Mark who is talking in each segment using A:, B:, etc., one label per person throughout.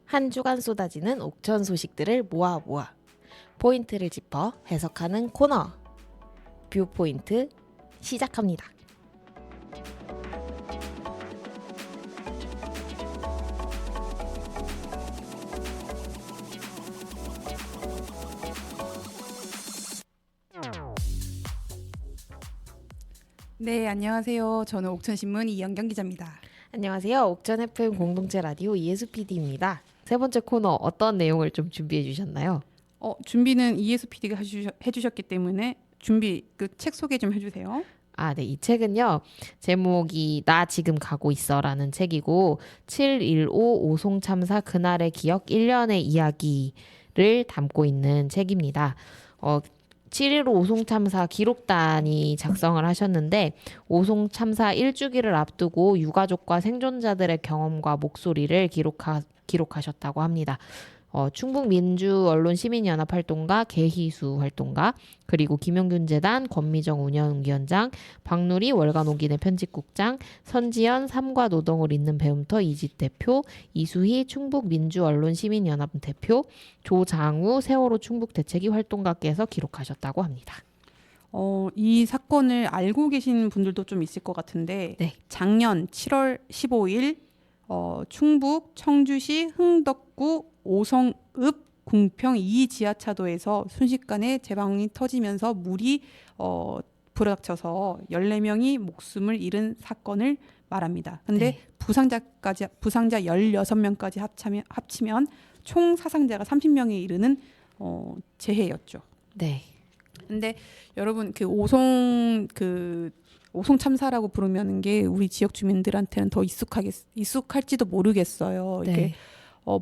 A: 한 주간 쏟아지는 옥천 소식들을 모아 포인트를 짚어 해석하는 코너 뷰포인트 시작합니다.
B: 네, 안녕하세요. 저는 옥천신문 이연경 기자입니다.
A: 안녕하세요. 옥천 FM 공동체 라디오 이예수 PD입니다. 세 번째 코너 어떤 내용을 좀 준비해 주셨나요?
B: 준비는 이예수 PD가 해주셨기 때문에 그 책 소개 좀 해주세요.
A: 네. 이 책은요. 제목이 나 지금 가고 있어라는 책이고 7.15 오송 참사 그날의 기억 1년의 이야기를 담고 있는 책입니다. 7.15 오송 참사 기록단이 작성을 하셨는데 오송 참사 1주기를 앞두고 유가족과 생존자들의 경험과 목소리를 기록하셨다고 합니다. 충북민주언론시민연합활동가 개희수 활동가 그리고 김용균재단 권미정 운영위원장 박누리 월간오기내 편집국장 선지연 삼과 노동을 잇는 배움터 이집 대표 이수희 충북민주언론시민연합 대표 조장우 세월호 충북대책위 활동가께서 기록하셨다고 합니다.
B: 이 사건을 알고 계신 분들도 좀 있을 것 같은데
A: 네.
B: 작년 7월 15일 충북 청주시 흥덕구 오성읍 궁평 2 지하차도에서 순식간에 재방이 터지면서 물이 불어닥쳐서 14명이 목숨을 잃은 사건을 말합니다. 근데
A: 네.
B: 부상자 16명까지 합치면 총 사상자가 30명에 이르는 재해였죠.
A: 네.
B: 근데 여러분 오송 참사라고 부르면 게 우리 지역 주민들한테는 더 익숙할지도 모르겠어요.
A: 네.
B: 이게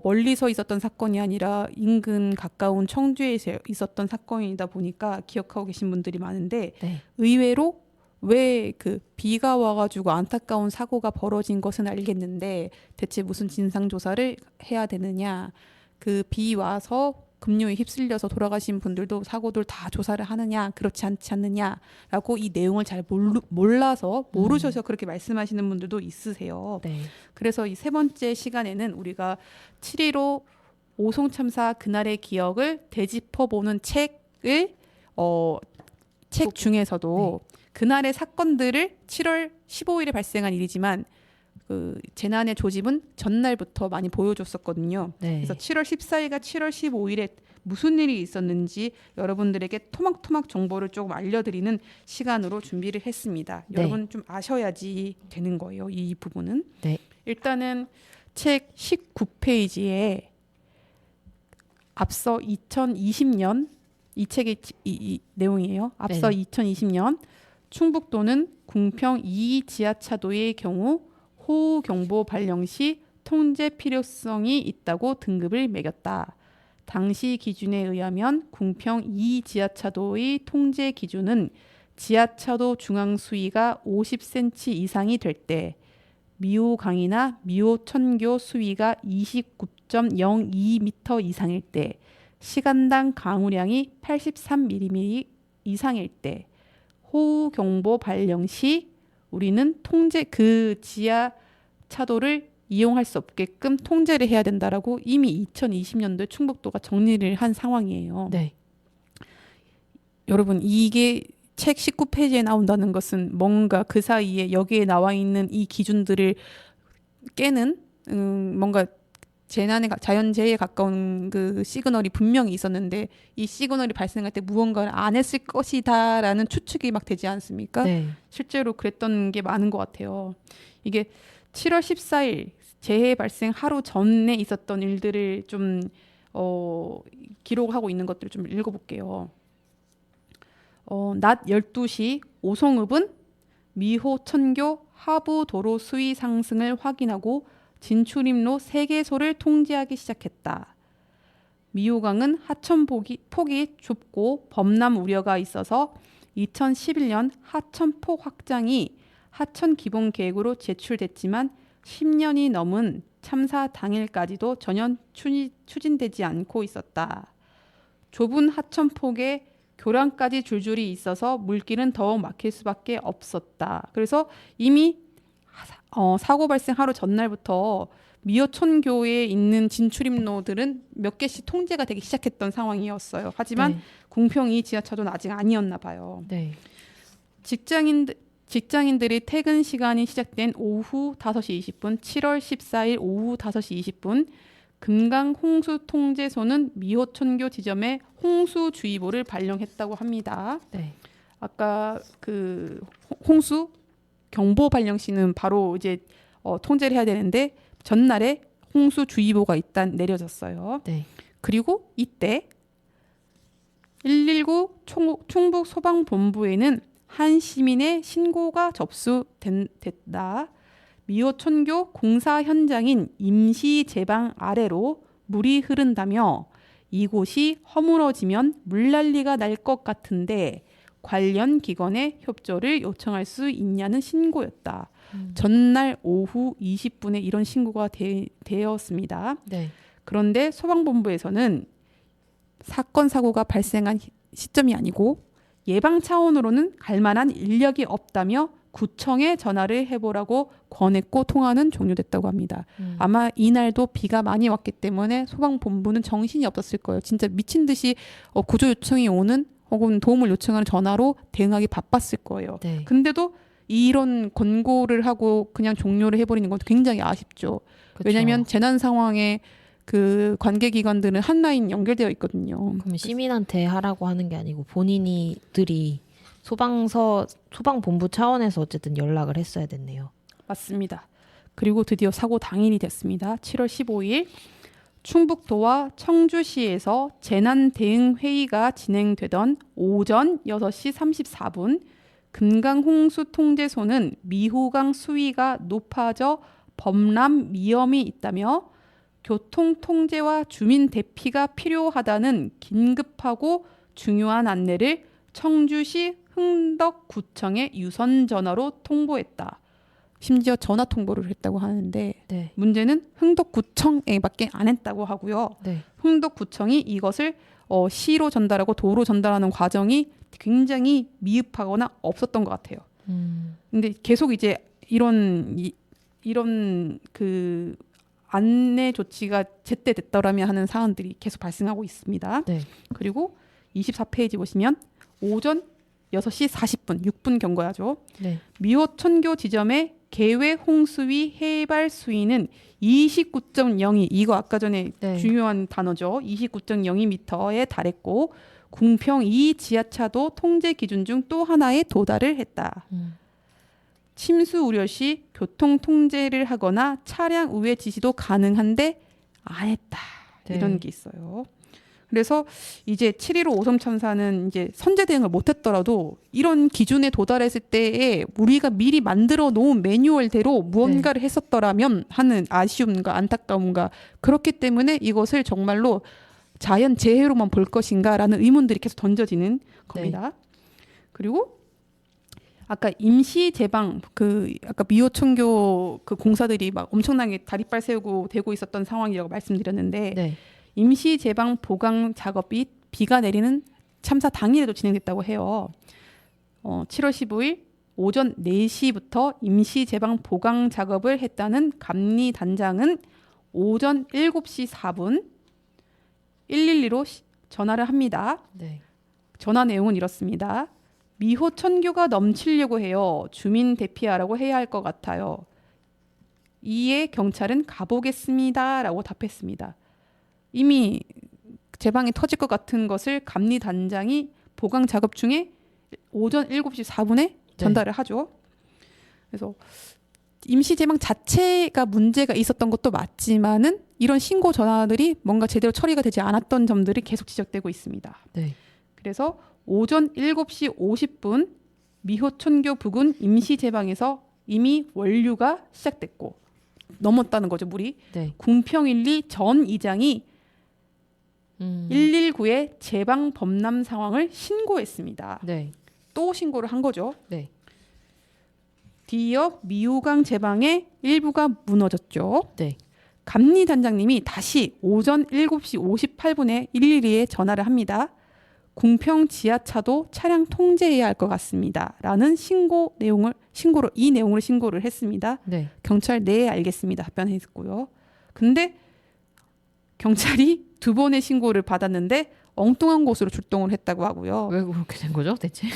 B: 멀리서 있었던 사건이 아니라 인근 가까운 청주에서 있었던 사건이다 보니까 기억하고 계신 분들이 많은데
A: 네.
B: 의외로 왜 비가 와가지고 안타까운 사고가 벌어진 것은 알겠는데 대체 무슨 진상조사를 해야 되느냐, 비 와서 급류에 휩쓸려서 돌아가신 분들도 사고들 다 조사를 하느냐, 그렇지 않지 않느냐라고 이 내용을 잘 몰라서 모르셔서 그렇게 말씀하시는 분들도 있으세요.
A: 네.
B: 그래서 이 세 번째 시간에는 우리가 7.15 오송 참사 그날의 기억을 되짚어보는 책을 책 중에서도 그날의 사건들을 7월 15일에 발생한 일이지만 재난의 조짐은 전날부터 많이 보여줬었거든요.
A: 네.
B: 그래서 7월 14일과 7월 15일에 무슨 일이 있었는지 여러분들에게 토막토막 정보를 조금 알려드리는 시간으로 준비를 했습니다.
A: 네.
B: 여러분 좀 아셔야지 되는 거예요. 이 부분은.
A: 네.
B: 일단은 책 19페이지에 앞서 2020년 이 책의 이 내용이에요. 앞서
A: 네.
B: 2020년 충북도는 궁평 2 지하차도의 경우 호우경보 발령 시 통제 필요성이 있다고 등급을 매겼다. 당시 기준에 의하면 궁평 2 지하차도의 통제 기준은 지하차도 중앙 수위가 50cm 이상이 될 때, 미호강이나 미호천교 수위가 29.02m 이상일 때, 시간당 강우량이 83mm 이상일 때, 호우경보 발령 시 우리는 지하차도를 이용할 수 없게끔 통제를 해야 된다라고 이미 2020년도에 충북도가 정리를 한 상황이에요.
A: 네.
B: 여러분, 이게 책 19페이지에 나온다는 것은 뭔가 그 사이에 여기에 나와 있는 이 기준들을 깨는 뭔가 자연재해에 가까운 시그널이 분명히 있었는데 이 시그널이 발생할 때 무언가를 안 했을 것이다라는 추측이 막 되지 않습니까?
A: 네.
B: 실제로 그랬던 게 많은 것 같아요. 이게 7월 14일 재해 발생 하루 전에 있었던 일들을 좀 기록하고 있는 것들을 좀 읽어볼게요. 낮 12시 오송읍은 미호천교 하부 도로 수위 상승을 확인하고 진출입로 3개소를 통제하기 시작했다. 미호강은 하천폭이 좁고 범람 우려가 있어서 2011년 하천폭 확장이 하천 기본 계획으로 제출됐지만 10년이 넘은 참사 당일까지도 전혀 추진되지 않고 있었다. 좁은 하천폭에 교량까지 줄줄이 있어서 물길은 더욱 막힐 수밖에 없었다. 그래서 이미 사고 발생 하루 전날부터 미어촌교에 있는 진출입로들은 몇 개씩 통제가 되기 시작했던 상황이었어요. 하지만
A: 네.
B: 궁평 2 지하차도는 아직 아니었나 봐요.
A: 네.
B: 직장인들이 퇴근 시간이 시작된 오후 5시 20분, 7월 14일 오후 5시 20분 금강 홍수 통제소는 미호천교 지점에 홍수주의보를 발령했다고 합니다.
A: 네.
B: 아까 그 홍수 경보 발령 시는 바로 이제 통제를 해야 되는데 전날에 홍수주의보가 일단 내려졌어요.
A: 네. 그리고
B: 이때 119 충북 소방본부에는 한 시민의 신고가 접수됐다. 미호천교 공사 현장인 임시제방 아래로 물이 흐른다며 이곳이 허물어지면 물난리가 날 것 같은데 관련 기관의 협조를 요청할 수 있냐는 신고였다. 전날 오후 20분에 이런 신고가 되었습니다.
A: 네.
B: 그런데 소방본부에서는 사건 사고가 발생한 시점이 아니고 예방 차원으로는 갈 만한 인력이 없다며 구청에 전화를 해보라고 권했고 통화는 종료됐다고 합니다. 아마 이날도 비가 많이 왔기 때문에 소방본부는 정신이 없었을 거예요. 진짜 미친 듯이 구조 요청이 오는 혹은 도움을 요청하는 전화로 대응하기 바빴을 거예요.
A: 네.
B: 근데도 이런 권고를 하고 그냥 종료를 해버리는 건 굉장히 아쉽죠.
A: 그쵸.
B: 왜냐하면 재난 상황에 그 관계기관들은 한 라인 연결되어 있거든요.
A: 그럼 시민한테 하라고 하는 게 아니고 본인이들이 소방본부 차원에서 어쨌든 연락을 했어야 됐네요.
B: 맞습니다. 그리고 드디어 사고 당일이 됐습니다. 7월 15일 충북도와 청주시에서 재난 대응 회의가 진행되던 오전 6시 34분 금강 홍수 통제소는 미호강 수위가 높아져 범람 위험이 있다며 교통 통제와 주민 대피가 필요하다는 긴급하고 중요한 안내를 청주시 흥덕구청에 유선 전화로 통보했다. 심지어 전화 통보를 했다고 하는데
A: 네.
B: 문제는 흥덕구청에밖에 안 했다고 하고요.
A: 네.
B: 흥덕구청이 이것을 시로 전달하고 도로 전달하는 과정이 굉장히 미흡하거나 없었던 것 같아요. 근데 계속 이제 이런 그 안내 조치가 제때 됐더라면 하는 사안들이 계속 발생하고 있습니다.
A: 네.
B: 그리고 24페이지 보시면 오전 6시 40분, 6분 경고하죠.
A: 네.
B: 미호천교 지점의 계획 홍수위 해발 수위는 29.02 이거 아까 전에
A: 네.
B: 중요한 단어죠. 29.02m에 달했고 궁평 2 지하차도 통제 기준 중 또 하나에 도달을 했다. 침수 우려 시 교통 통제를 하거나 차량 우회 지시도 가능한데 안 했다.
A: 네.
B: 이런 게 있어요. 그래서 이제 7.15 오송 참사는 이제 선제 대응을 못했더라도 이런 기준에 도달했을 때에 우리가 미리 만들어 놓은 매뉴얼대로 무언가를 했었더라면 하는 아쉬움과 안타까움과 그렇기 때문에 이것을 정말로 자연 재해로만 볼 것인가라는 의문들이 계속 던져지는 겁니다. 그리고 아까 임시 제방 아까 미호천교 그 공사들이 막 엄청나게 다리빨 세우고 되고 있었던 상황이라고 말씀드렸는데
A: 네.
B: 임시 제방 보강 작업이 비가 내리는 참사 당일에도 진행됐다고 해요. 7월 15일 오전 4시부터 임시 제방 보강 작업을 했다는 감리 단장은 오전 7시 4분 112로 전화를 합니다.
A: 네.
B: 전화 내용은 이렇습니다. 미호천교가 넘치려고 해요. 주민 대피하라고 해야 할 것 같아요. 이에 경찰은 가보겠습니다. 라고 답했습니다. 이미 제방이 터질 것 같은 것을 감리 단장이 보강 작업 중에 오전 7시 4분에 전달을 하죠. 그래서 임시 제방 자체가 문제가 있었던 것도 맞지만은 이런 신고 전화들이 뭔가 제대로 처리가 되지 않았던 점들이 계속 지적되고 있습니다.
A: 네.
B: 그래서 오전 7시 50분 미호천교 부근 임시 제방에서 이미 원류가 시작됐고 넘었다는 거죠, 물이.
A: 네.
B: 궁평1리 전 이장이 119에 제방 범람 상황을 신고했습니다.
A: 네.
B: 또 신고를 한 거죠.
A: 네.
B: 뒤이어 미호강 제방의 일부가 무너졌죠.
A: 네.
B: 감리 단장님이 다시 오전 7시 58분에 112에 전화를 합니다. 궁평 지하차도 차량 통제해야 할 것 같습니다.라는 이 내용으로 신고를 했습니다.
A: 네.
B: 경찰 네 알겠습니다 답변했고요. 근데 경찰이 2번의 신고를 받았는데 엉뚱한 곳으로 출동을 했다고 하고요.
A: 왜 그렇게 된 거죠, 대체?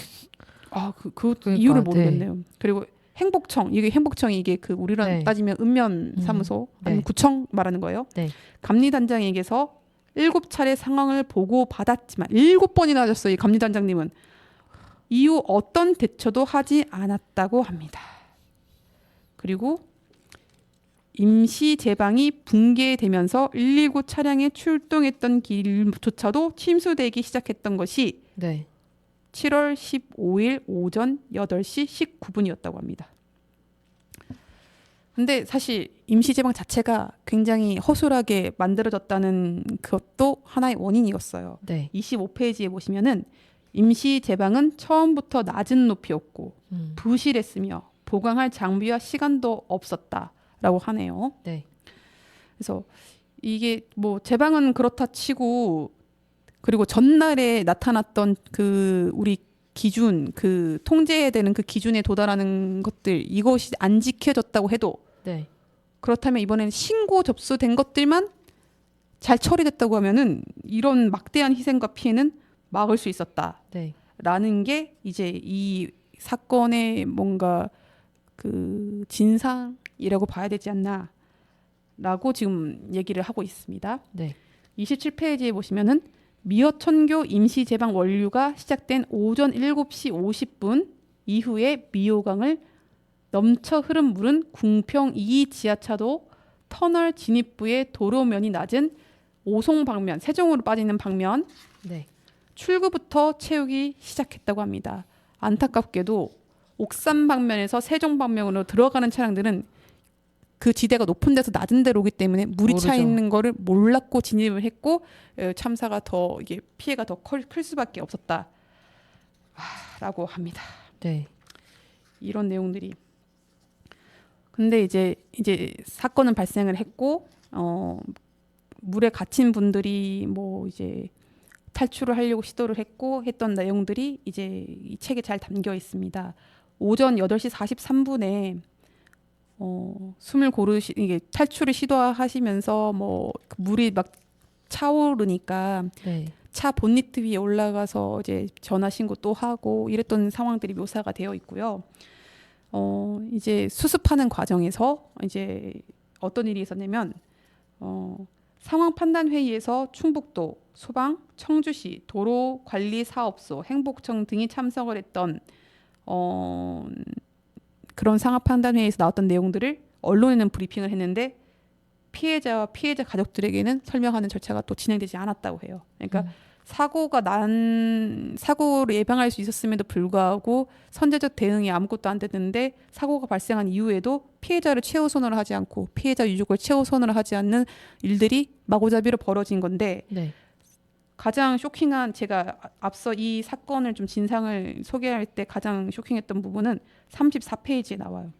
B: 그
A: 그러니까,
B: 이유를 모르겠네요. 그리고 행복청이 이게 그 우리로
A: 네.
B: 따지면 읍면 사무소 아니면
A: 네.
B: 구청 말하는 거예요.
A: 네.
B: 감리단장에게서 7차례 상황을 보고 받았지만 7번이나 하셨어요. 이 감리단장님은 이후 어떤 대처도 하지 않았다고 합니다. 그리고 임시 제방이 붕괴되면서 119 차량에 출동했던 길조차도 침수되기 시작했던 것이
A: 네.
B: 7월 15일 오전 8시 19분이었다고 합니다. 근데 사실 임시 제방 자체가 굉장히 허술하게 만들어졌다는 그것도 하나의 원인이었어요.
A: 네.
B: 25페이지에 보시면은 임시 제방은 처음부터 낮은 높이였고 부실했으며 보강할 장비와 시간도 없었다라고 하네요.
A: 네.
B: 그래서 이게 뭐 제방은 그렇다 치고 그리고 전날에 나타났던 그 우리 기준 그 통제해야 되는 그 기준에 도달하는 것들 이것이 안 지켜졌다고 해도
A: 네.
B: 그렇다면 이번에는 신고 접수된 것들만 잘 처리됐다고 하면은 이런 막대한 희생과 피해는 막을 수 있었다라는
A: 네.
B: 게 이제 이 사건의 뭔가 그 진상이라고 봐야 되지 않나라고 지금 얘기를 하고 있습니다.
A: 네.
B: 27페이지에 보시면은 미어천교 임시 제방 원류가 시작된 오전 7시 50분 이후에 미호강을 넘쳐 흐른 물은 궁평 2 지하차도 터널 진입부의 도로면이 낮은 오송 방면, 세종으로 빠지는 방면
A: 네.
B: 출구부터 채우기 시작했다고 합니다. 안타깝게도 옥산 방면에서 세종 방면으로 들어가는 차량들은 그 지대가 높은 데서 낮은 데로 오기 때문에 물이 차
A: 모르죠.
B: 있는 거를 몰랐고 진입을 했고 참사가 더 이게 피해가 더 클 수밖에 없었다라고 합니다.
A: 네.
B: 이런 내용들이. 근데 이제 사건은 발생을 했고 물에 갇힌 분들이 뭐 이제 탈출을 하려고 시도를 했고 했던 내용들이 이제 이 책에 잘 담겨 있습니다. 오전 8시 43분에 숨을 이게 탈출을 시도하시면서 뭐 물이 막 차오르니까
A: 네.
B: 차 본니트 위에 올라가서 이제 전화 신고 또 하고 이랬던 상황들이 묘사가 되어 있고요. 이제 수습하는 과정에서 이제 어떤 일이 있었냐면 상황 판단 회의에서 충북도, 소방, 청주시, 도로관리사업소, 행복청 등이 참석을 했던 그런 상황 판단 회의에서 나왔던 내용들을 언론에는 브리핑을 했는데 피해자와 피해자 가족들에게는 설명하는 절차가 또 진행되지 않았다고 해요. 그러니까 사고를 예방할 수 있었음에도 불구하고 선제적 대응이 아무것도 안 됐는데 사고가 발생한 이후에도 피해자를 최우선으로 하지 않고 피해자 유족을 최우선으로 하지 않는 일들이 마구잡이로 벌어진 건데
A: 네.
B: 가장 쇼킹한 제가 앞서 이 사건을 좀 진상을 소개할 때 가장 쇼킹했던 부분은 34페이지에 나와요.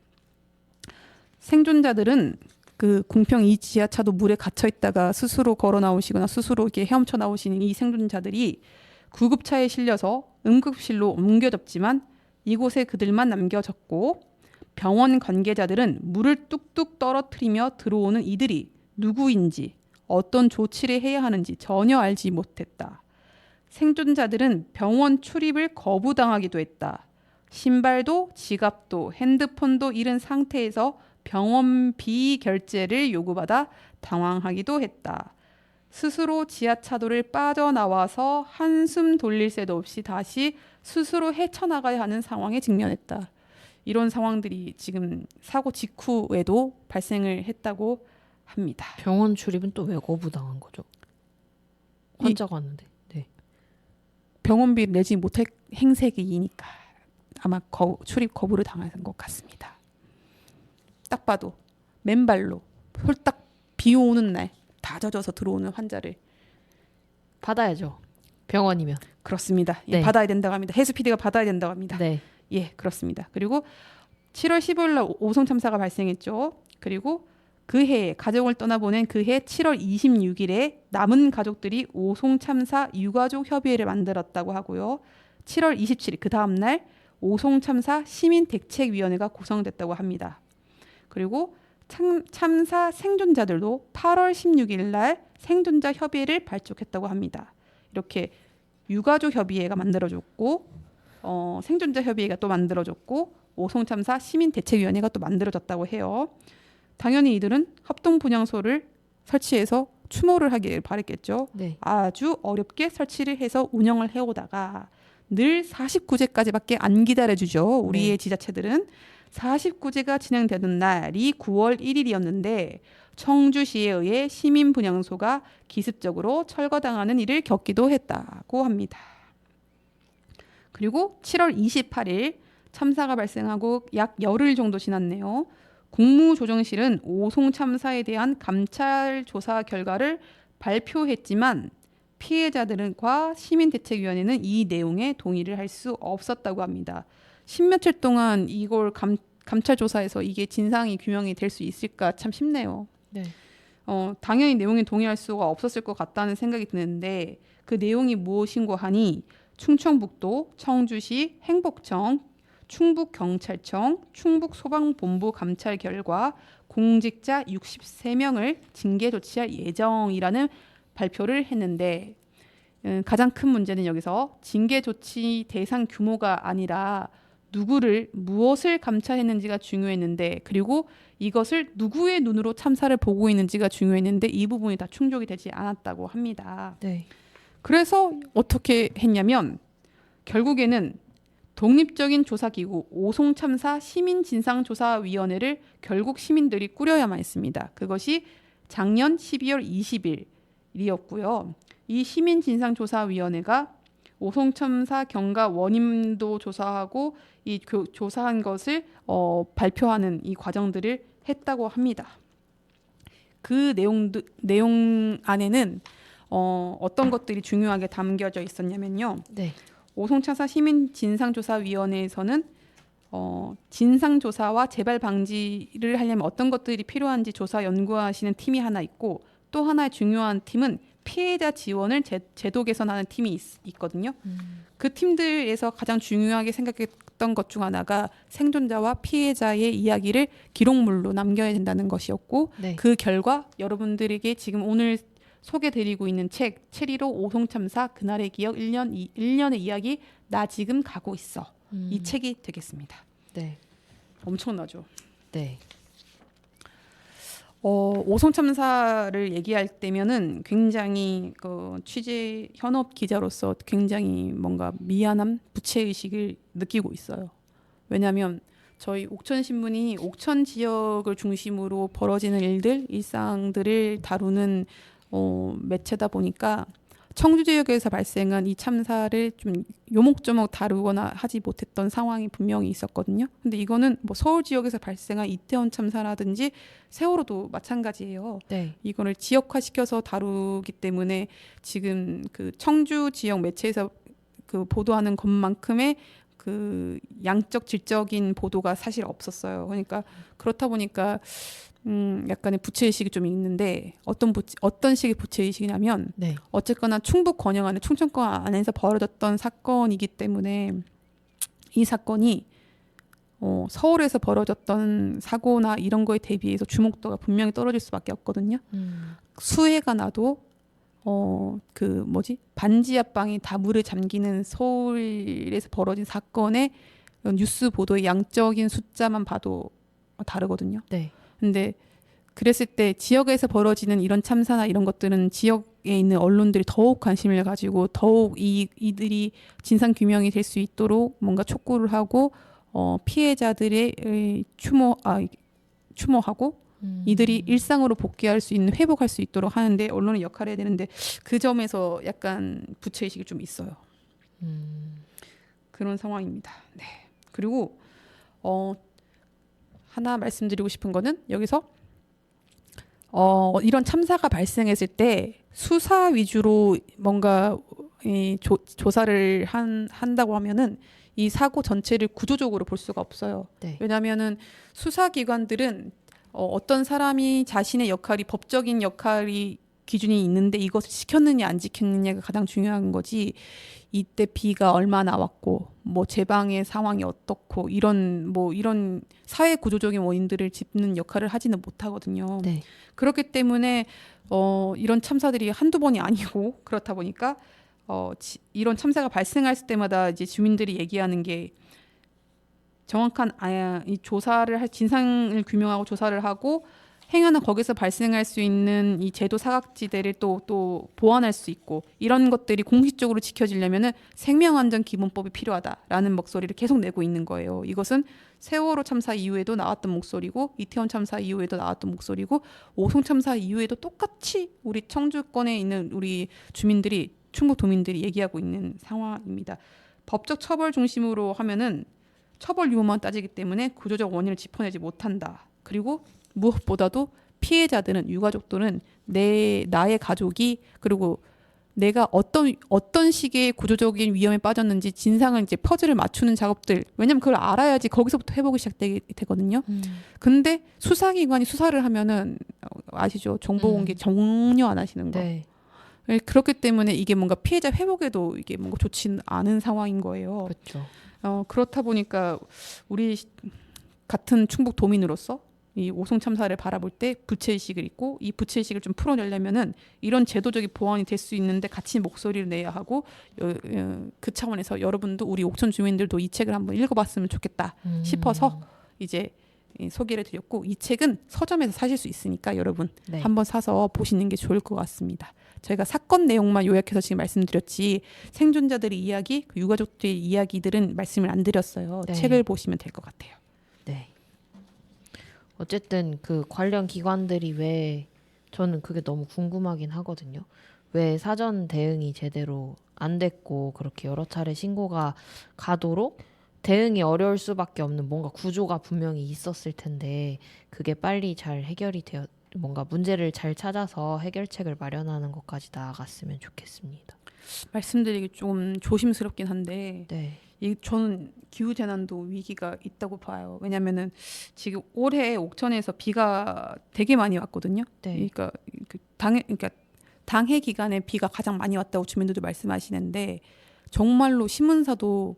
B: 생존자들은 그 궁평 2 지하차도 물에 갇혀 있다가 스스로 걸어 나오시거나 스스로 이렇게 헤엄쳐 나오시는 이 생존자들이 구급차에 실려서 응급실로 옮겨졌지만 이곳에 그들만 남겨졌고 병원 관계자들은 물을 뚝뚝 떨어뜨리며 들어오는 이들이 누구인지 어떤 조치를 해야 하는지 전혀 알지 못했다. 생존자들은 병원 출입을 거부당하기도 했다. 신발도 지갑도 핸드폰도 잃은 상태에서 병원비 결제를 요구받아 당황하기도 했다. 스스로 지하차도를 빠져나와서 한숨 돌릴 새도 없이 다시 스스로 헤쳐나가야 하는 상황에 직면했다. 이런 상황들이 지금 사고 직후에도 발생을 했다고 합니다.
A: 병원 출입은 또 왜 거부당한 거죠? 환자가 왔는데. 네.
B: 병원비를 내지 못할 행색이니까 아마 출입 거부를 당한 것 같습니다. 딱 봐도 맨발로 홀딱 비 오는 날 다 젖어서 들어오는 환자를
A: 받아야죠. 병원이면.
B: 그렇습니다.
A: 네.
B: 예, 받아야 된다고 합니다. 해수 PD가 받아야 된다고 합니다.
A: 네.
B: 예, 그렇습니다. 그리고 7월 15일 날 오송 참사가 발생했죠. 그리고 그해 가족을 떠나보낸 그해 7월 26일에 남은 가족들이 오송 참사 유가족 협의회를 만들었다고 하고요. 7월 27일 그 다음 날 오송 참사 시민 대책위원회가 구성됐다고 합니다. 그리고 참사 생존자들도 8월 16일 날 생존자 협의회를 발족했다고 합니다. 이렇게 유가족 협의회가 만들어졌고 생존자 협의회가 또 만들어졌고 오송 참사 시민 대책위원회가 또 만들어졌다고 해요. 당연히 이들은 합동분향소를 설치해서 추모를 하길 바랬겠죠.
A: 네.
B: 아주 어렵게 설치를 해서 운영을 해오다가 늘 49제까지밖에 안 기다려주죠. 우리의
A: 네.
B: 지자체들은 49제가 진행되는 날이 9월 1일이었는데 청주시에 의해 시민분향소가 기습적으로 철거당하는 일을 겪기도 했다고 합니다. 그리고 7월 28일 참사가 발생하고 약 열흘 정도 지났네요. 국무조정실은 오송 참사에 대한 감찰 조사 결과를 발표했지만 피해자들과 시민대책위원회는 이 내용에 동의를 할 수 없었다고 합니다. 십몇일 동안 이걸 감찰 조사해서 이게 진상이 규명이 될 수 있을까 참 싶네요.
A: 네.
B: 당연히 내용에 동의할 수가 없었을 것 같다는 생각이 드는데 그 내용이 무엇인고 하니 충청북도, 청주시, 행복청, 충북경찰청, 충북소방본부 감찰 결과 공직자 63명을 징계 조치할 예정이라는 발표를 했는데 가장 큰 문제는 여기서 징계 조치 대상 규모가 아니라 누구를 무엇을 감찰했는지가 중요했는데 그리고 이것을 누구의 눈으로 참사를 보고 있는지가 중요했는데 이 부분이 다 충족이 되지 않았다고 합니다.
A: 네.
B: 그래서 어떻게 했냐면 결국에는 독립적인 조사기구 오송참사 시민진상조사위원회를 결국 시민들이 꾸려야만 했습니다. 그것이 작년 12월 20일이었고요. 이 시민진상조사위원회가 오송참사 경과 원인도 조사하고 이 조사한 것을 발표하는 이 과정들을 했다고 합니다. 그 내용 안에는 어떤 것들이 중요하게 담겨져 있었냐면요.
A: 네.
B: 오송참사 시민진상조사위원회에서는 진상조사와 재발 방지를 하려면 어떤 것들이 필요한지 조사 연구하시는 팀이 하나 있고 또 하나의 중요한 팀은 피해자 지원을 제도 개선하는 팀이 있거든요. 그 팀들에서 가장 중요하게 생각했던 것 중 하나가 생존자와 피해자의 이야기를 기록물로 남겨야 된다는 것이었고
A: 네.
B: 그 결과 여러분들에게 지금 오늘 소개드리고 있는 책 7.15 오송참사 그날의 기억 1년의 이야기 나 지금 가고 있어. 이 책이 되겠습니다.
A: 네.
B: 엄청나죠.
A: 네.
B: 오송참사를 얘기할 때면은 굉장히 취재 현업 기자로서 굉장히 뭔가 미안함, 부채의식을 느끼고 있어요. 왜냐하면 저희 옥천신문이 옥천 지역을 중심으로 벌어지는 일들, 일상들을 다루는 매체다 보니까 청주 지역에서 발생한 이 참사를 좀 요목조목 다루거나 하지 못했던 상황이 분명히 있었거든요. 근데 이거는 뭐 서울 지역에서 발생한 이태원 참사라든지 세월호도 마찬가지예요.
A: 네.
B: 이거를 지역화시켜서 다루기 때문에 지금 그 청주 지역 매체에서 그 보도하는 것만큼의 그 양적 질적인 보도가 사실 없었어요. 그러니까 그렇다 보니까 약간의 부채의식이 좀 있는데 어떤 식의 부채의식이냐면
A: 네.
B: 어쨌거나 충북 권영 안에 충청권 안에서 벌어졌던 사건이기 때문에 이 사건이 서울에서 벌어졌던 사고나 이런 거에 대비해서 주목도가 분명히 떨어질 수밖에 없거든요. 수해가 나도 반지 하방이 다 물에 잠기는 서울에서 벌어진 사건의 뉴스 보도의 양적인 숫자만 봐도 다르거든요.
A: 네.
B: 근데 그랬을 때 지역에서 벌어지는 이런 참사나 이런 것들은 지역에 있는 언론들이 더욱 관심을 가지고 더욱 이들이 진상 규명이 될 수 있도록 뭔가 촉구를 하고 피해자들의 추모하고 이들이 일상으로 복귀할 수 있는 회복할 수 있도록 하는데 언론의 역할을 해야 되는데 그 점에서 약간 부채의식이 좀 있어요. 그런 상황입니다. 네. 그리고 하나 말씀드리고 싶은 거는 여기서 이런 참사가 발생했을 때 수사 위주로 뭔가 조사를 한다고 하면은 이 사고 전체를 구조적으로 볼 수가 없어요.
A: 네.
B: 왜냐하면은 수사기관들은 어떤 사람이 자신의 역할이 법적인 역할이 기준이 있는데 이것을 지켰느냐 안 지켰느냐가 가장 중요한 거지. 이때 비가 얼마나 왔고 뭐 제방의 상황이 어떻고 이런 사회 구조적인 원인들을 짚는 역할을 하지는 못하거든요.
A: 네.
B: 그렇기 때문에 이런 참사들이 한두 번이 아니고 그렇다 보니까 이런 참사가 발생할 때마다 이제 주민들이 얘기하는 게 정확한 이 조사를 진상을 규명하고 조사를 하고 행여나 거기서 발생할 수 있는 이 제도 사각지대를 또 보완할 수 있고 이런 것들이 공식적으로 지켜지려면은 생명안전기본법이 필요하다라는 목소리를 계속 내고 있는 거예요. 이것은 세월호 참사 이후에도 나왔던 목소리고 이태원 참사 이후에도 나왔던 목소리고 오송 참사 이후에도 똑같이 우리 청주권에 있는 우리 주민들이 충북 도민들이 얘기하고 있는 상황입니다. 법적 처벌 중심으로 하면은 처벌 유무만 따지기 때문에 구조적 원인을 짚어내지 못한다. 그리고 무엇보다도 피해자들은 유가족들은 나의 가족이 그리고 내가 어떤 식의 구조적인 위험에 빠졌는지 진상을 이제 퍼즐을 맞추는 작업들 왜냐면 그걸 알아야지 거기서부터 회복이 시작되거든요. 근데 수사기관이 수사를 하면은 아시죠? 정보 공개 전혀 안 하시는 거.
A: 네.
B: 그렇기 때문에 이게 뭔가 피해자 회복에도 이게 뭔가 좋지는 않은 상황인 거예요.
A: 그렇죠.
B: 그렇다 보니까 우리 같은 충북 도민으로서 이 오송 참사를 바라볼 때 부채의식을 있고 이 부채의식을 좀 풀어내려면은 이런 제도적인 보완이 될 수 있는데 같이 목소리를 내야 하고 그 차원에서 여러분도 우리 옥천 주민들도 이 책을 한번 읽어봤으면 좋겠다 싶어서 이제 소개를 드렸고 이 책은 서점에서 사실 수 있으니까 여러분
A: 네.
B: 한번 사서 보시는 게 좋을 것 같습니다. 저희가 사건 내용만 요약해서 지금 말씀드렸지 생존자들의 이야기, 그 유가족들의 이야기들은 말씀을 안 드렸어요.
A: 네.
B: 책을 보시면 될 것 같아요.
A: 네. 어쨌든 그 관련 기관들이 왜 저는 그게 너무 궁금하긴 하거든요. 왜 사전 대응이 제대로 안 됐고 그렇게 여러 차례 신고가 가도록 대응이 어려울 수밖에 없는 뭔가 구조가 분명히 있었을 텐데 그게 빨리 잘 해결이 되어 뭔가 문제를 잘 찾아서 해결책을 마련하는 것까지 나아갔으면 좋겠습니다.
B: 말씀드리기 좀 조심스럽긴 한데
A: 네.
B: 저는 기후재난도 위기가 있다고 봐요. 왜냐면은 지금 올해 옥천에서 비가 되게 많이 왔거든요.
A: 네.
B: 그러니까 당해 기간에 비가 가장 많이 왔다고 주민들도 말씀하시는데 정말로 신문사도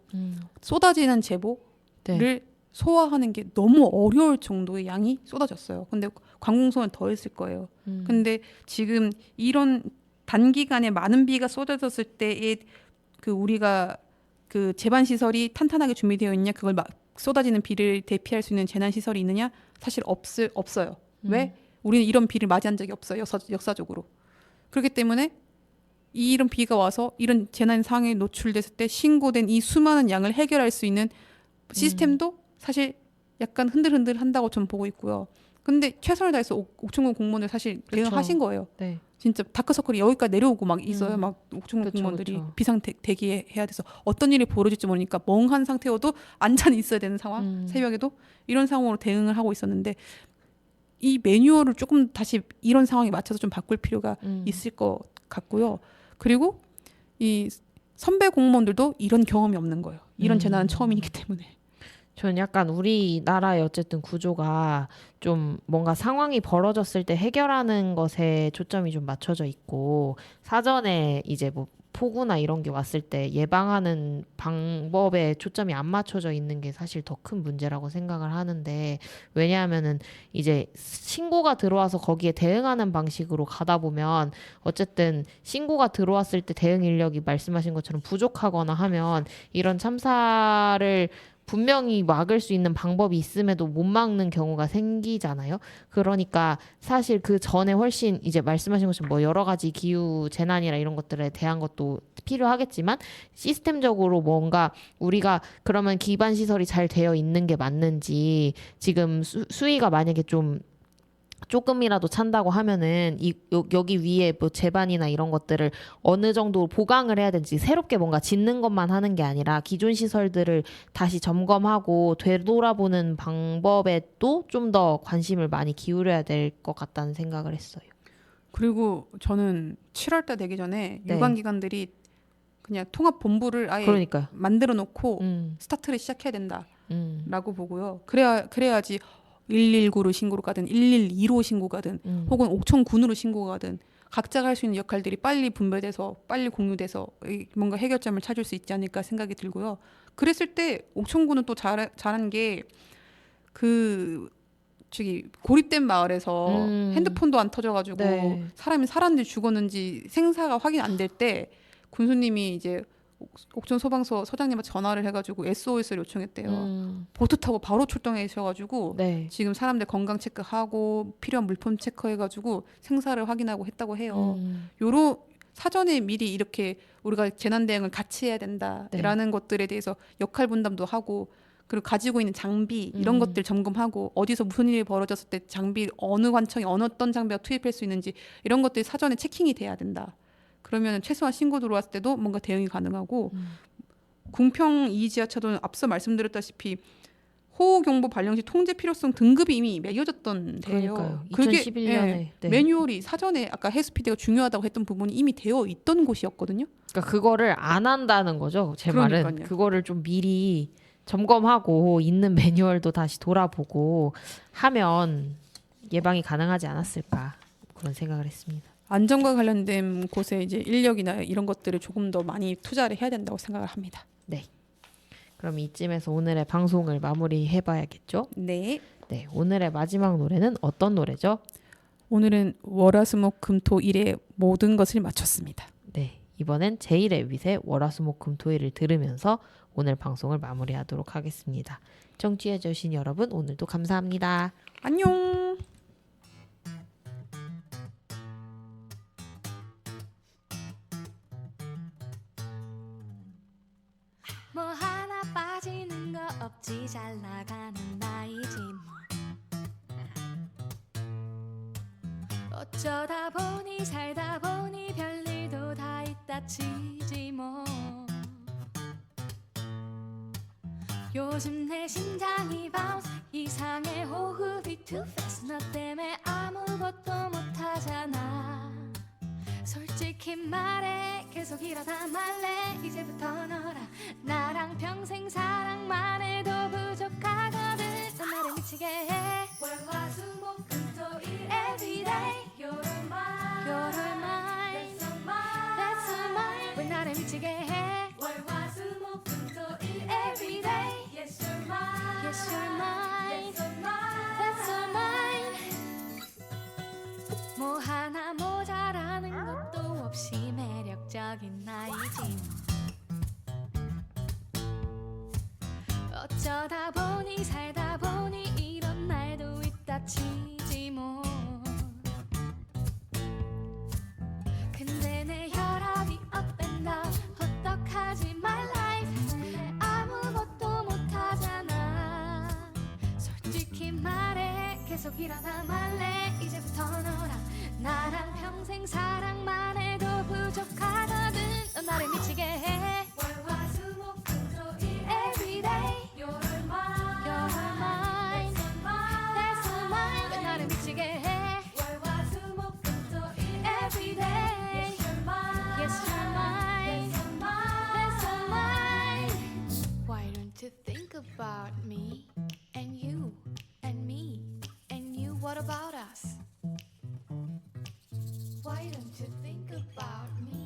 B: 쏟아지는 제보를
A: 네.
B: 소화하는 게 너무 어려울 정도의 양이 쏟아졌어요. 근데 관공서는 더 했을 거예요. 근데 지금 이런 단기간에 많은 비가 쏟아졌을 때에 그 우리가 그 제반 시설이 탄탄하게 준비되어 있냐, 그걸 막 쏟아지는 비를 대피할 수 있는 재난 시설이 있느냐, 사실 없어요. 왜? 우리는 이런 비를 맞이한 적이 없어요. 역사적으로. 그렇기 때문에 이런 비가 와서 이런 재난 상황에 노출됐을 때 신고된 이 수많은 양을 해결할 수 있는 시스템도 사실 약간 흔들흔들 한다고 좀 보고 있고요. 근데 최선을 다해서 옥천군 공무원들 사실 대응하신 거예요.
A: 네.
B: 진짜 다크서클이 여기까지 내려오고 막 있어요. 막 옥천군
A: 그쵸,
B: 공무원들이
A: 그쵸.
B: 비상 대기해야 돼서 어떤 일이 벌어질지 모르니까 멍한 상태여도 앉아 있어야 되는 상황, 새벽에도 이런 상황으로 대응을 하고 있었는데 이 매뉴얼을 조금 다시 이런 상황에 맞춰서 좀 바꿀 필요가 있을 것 같고요. 그리고 이 선배 공무원들도 이런 경험이 없는 거예요. 이런 재난은 처음이기 때문에.
A: 저는 약간 우리나라의 어쨌든 구조가 좀 뭔가 상황이 벌어졌을 때 해결하는 것에 초점이 좀 맞춰져 있고 사전에 이제 뭐 폭우나 이런 게 왔을 때 예방하는 방법에 초점이 안 맞춰져 있는 게 사실 더 큰 문제라고 생각을 하는데 왜냐하면은 이제 신고가 들어와서 거기에 대응하는 방식으로 가다 보면 어쨌든 신고가 들어왔을 때 대응 인력이 말씀하신 것처럼 부족하거나 하면 이런 참사를 분명히 막을 수 있는 방법이 있음에도 못 막는 경우가 생기잖아요. 그러니까 사실 그 전에 훨씬 이제 말씀하신 것처럼 뭐 여러 가지 기후 재난이나 이런 것들에 대한 것도 필요하겠지만 시스템적으로 뭔가 우리가 그러면 기반 시설이 잘 되어 있는 게 맞는지 지금 수위가 만약에 좀 조금이라도 찬다고 하면은 여기 위에 뭐 제반이나 이런 것들을 어느 정도 보강을 해야 되는지 새롭게 뭔가 짓는 것만 하는 게 아니라 기존 시설들을 다시 점검하고 되돌아보는 방법에 또 좀 더 관심을 많이 기울여야 될 것 같다는 생각을 했어요.
B: 그리고 저는 7월 달 되기 전에
A: 네.
B: 유관기관들이 그냥 통합본부를 아예
A: 그러니까요.
B: 만들어 놓고
A: 음,
B: 스타트를 시작해야 된다라고
A: 음,
B: 보고요. 그래야지 119로 신고를 가든 112로 신고가 가든 혹은 옥천군으로 신고가 가든 각자가 할 수 있는 역할들이 빨리 분배돼서 빨리 공유돼서 뭔가 해결점을 찾을 수 있지 않을까 생각이 들고요. 그랬을 때 옥천군은 또 잘한 게 그 저기 고립된 마을에서 핸드폰도 안 터져가지고
A: 네.
B: 사람이 살았는지 죽었는지 생사가 확인 안 될 때 군수님이 이제 옥천 소방서 서장님한테 전화를 해가지고 SOS를 요청했대요. 보트 타고 바로 출동하셔가지고
A: 네.
B: 지금 사람들 건강 체크하고 필요한 물품 체크해가지고 생사를 확인하고 했다고 해요. 요런 사전에 미리 이렇게 우리가 재난 대응을 같이 해야 된다라는 것들에 대해서 역할 분담도 하고 그리고 가지고 있는 장비 이런 것들 점검하고 어디서 무슨 일이 벌어졌을 때 장비 어느 관청에 어떤 장비가 투입할 수 있는지 이런 것들이 사전에 체킹이 돼야 된다. 그러면 최소한 신고 들어왔을 때도 뭔가 대응이 가능하고 궁평 2지하차도는 앞서 말씀드렸다시피 호우경보 발령 시 통제 필요성 등급이 이미 매겨졌던 데예요.
A: 그러니까요.
B: 그게
A: 2011년에 네.
B: 매뉴얼이 사전에 아까 해수피디가 중요하다고 했던 부분이 이미 되어 있던 곳이었거든요.
A: 그러니까 그거를 안 한다는 거죠. 제
B: 그러니까요.
A: 말은 그거를 좀 미리 점검하고 있는 매뉴얼도 다시 돌아보고 하면 예방이 가능하지 않았을까 그런 생각을 했습니다.
B: 안전과 관련된 곳에 이제 인력이나 이런 것들을 조금 더 많이 투자를 해야 된다고 생각을 합니다.
A: 네. 그럼 이쯤에서 오늘의 방송을 마무리해봐야겠죠?
B: 네.
A: 네. 오늘의 마지막 노래는 어떤 노래죠?
B: 오늘은 월화수목금토일의 모든 것을 마쳤습니다.
A: 네. 이번엔 제일의 윗의 월화수목금토일을 들으면서 오늘 방송을 마무리하도록 하겠습니다. 청취해주신 여러분 오늘도 감사합니다.
B: 안녕.
C: 뭐 하나 빠지는 거 없지 잘 나가는 나이지 뭐 어쩌다 보니 살다 보니 별일도 다 있다 치지 뭐 요즘 내 심장이 바운스 이상해 호흡이 too fast 너 때문에 아무것도 못하잖아 솔직히 말해 계속 이러다 말래 이제부터 너랑 나랑 평생 사랑만 해도 부족하거든 넌 나를 미치게 해 월화수목금토일 everyday You're mine You're mine That's all mine That's all mine 왜 나를 미치게 해 월화수목금토일 everyday Yes you're mine Yes you're mine That's all mine That's all mine 뭐 하나 모자라는 것도 없이 매력적인 나이지 어쩌다 보니 살다 보니 이런 날도 있다 치지 뭐 근데 내 혈압이 up and down 어떡하지 my life 아무것도 못하잖아 솔직히 말해 계속 이러다 말래 이제부터 너랑 나랑 평생 사랑만 해도 부족하거든 넌 나를 미치게 해 월화수목금토일 everyday You're mine You're mine That's all mine 왜 나를 미치게 해 월화수목금토일 everyday Yes you're mine That's all mine Why don't you think about me and you and me and you what about us Why don't you think about me